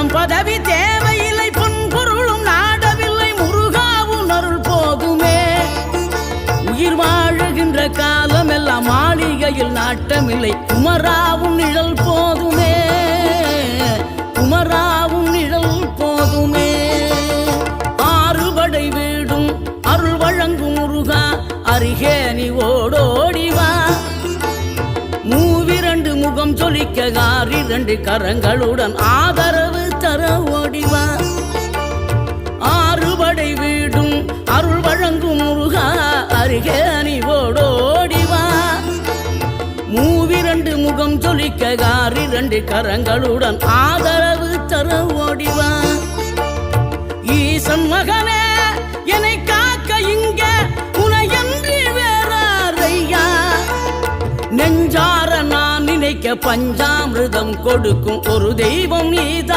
பணம் பதவி தேவையில்லை, பொன் பொருளும் நாடவில்லை, முருகாவும் அருள் போதுமே. உயிர் வாழுகின்ற காலம் எல்லாம் மாளிகையில் நாட்டமில்லை, குமராவும் நிழல் போதுமே, குமராவும் நிழல் போதுமே. ஆறுபடை வீடும் அருள் வழங்கும் முருகா, அருகே நீ ஓடோடிவா. மூவிரண்டு முகம் சொலிக்க ஆறிரண்டு கரங்களுடன் ஆதரவு தர ஓடிவா. ஆறுபடை வீடும் அருள் வழங்கும் முருகா, அருகே நீ ஓடோடிவா. மூவிரண்டு முகம் சொலிக்க ஆறிரண்டு கரங்களுடன் ஆதரவு தர ஓடிவா. ஈசன் மகனே என்னை காக்க இங்க உனையன்றி வேறாரையா. நெஞ்சார நான் நினைக்க பஞ்சாமிர்தம் கொடுக்கும் ஒரு தெய்வம் நீதான்.